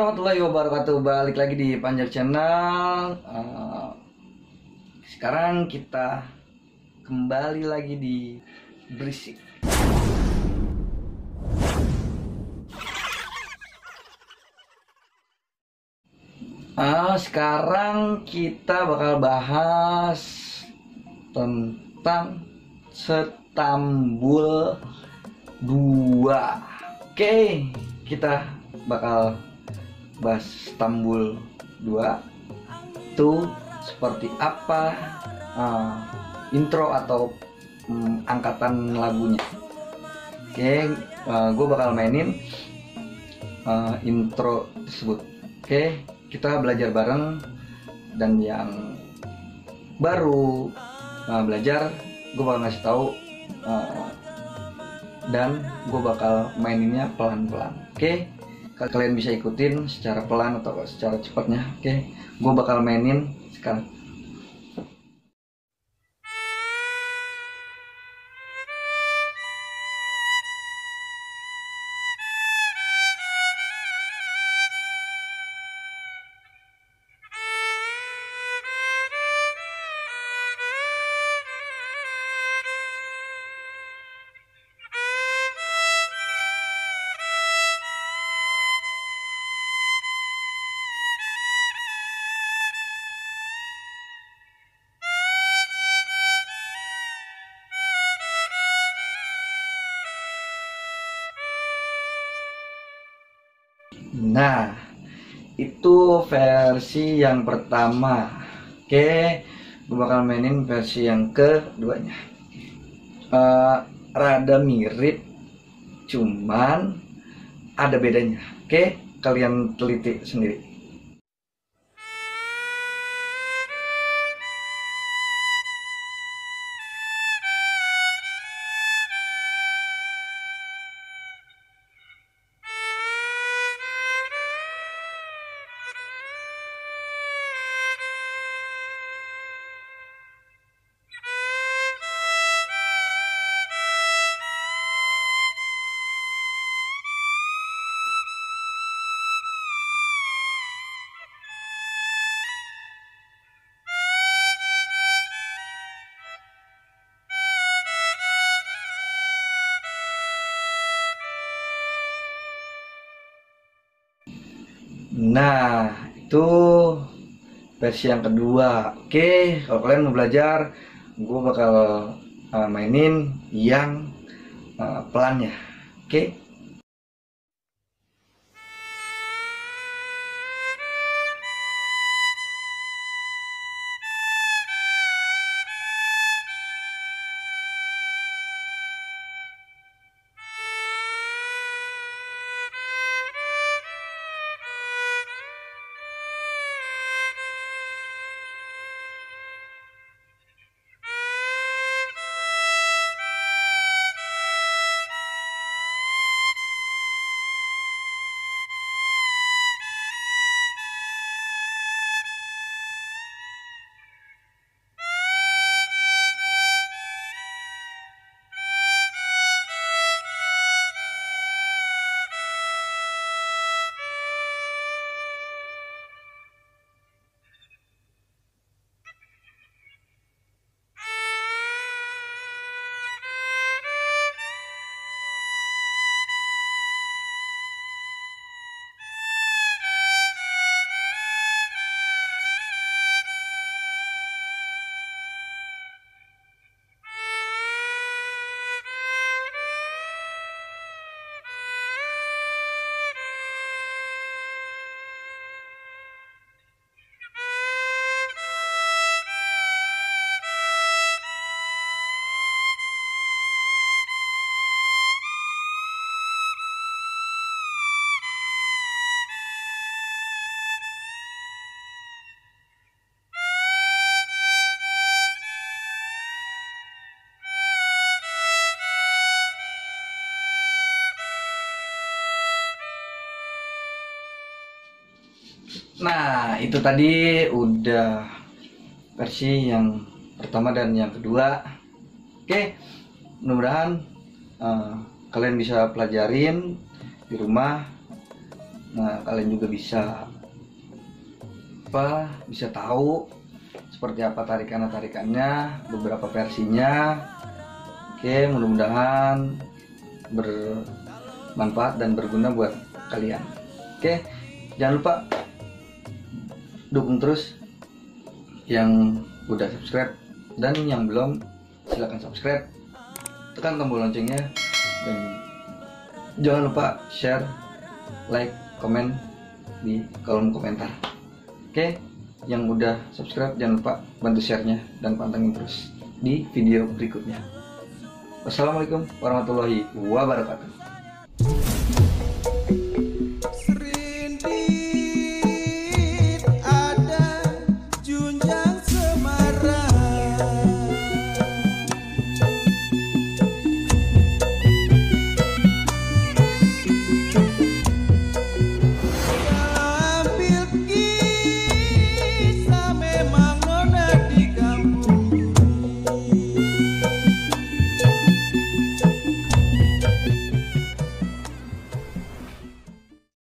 warahmatullahi wabarakatuh. Balik lagi di Panjar Channel. Sekarang kita kembali lagi di Berisik. Sekarang kita bakal bahas tentang Stambul 2. Oke, kita bakal bahas Stambul 2 itu seperti apa, intro atau angkatan lagunya. Oke, gue bakal mainin intro tersebut. Oke, kita belajar bareng, dan yang baru belajar gue bakal ngasih tahu, dan gue bakal maininnya pelan-pelan. Oke, kalian bisa ikutin secara pelan atau secara cepatnya. Oke, gue bakal mainin sekarang. Nah, itu versi yang pertama. Oke, gue bakal mainin versi yang keduanya. Rada mirip, cuman ada bedanya. Oke, kalian teliti sendiri. Nah, itu versi yang kedua. Oke, kalau kalian mau belajar, gue bakal mainin yang pelannya. Oke. Nah, itu tadi udah versi yang pertama dan yang kedua. Oke, mudah-mudahan kalian bisa pelajarin di rumah Nah, kalian juga bisa tahu seperti apa tarikannya, beberapa versinya. Oke, mudah-mudahan bermanfaat dan berguna buat kalian. Oke, jangan lupa dukung terus yang udah subscribe, dan yang belum silahkan subscribe, tekan tombol loncengnya, dan jangan lupa share, like, komen di kolom komentar. Oke, yang udah subscribe jangan lupa bantu share-nya dan pantengin terus di video berikutnya. Wassalamualaikum warahmatullahi wabarakatuh.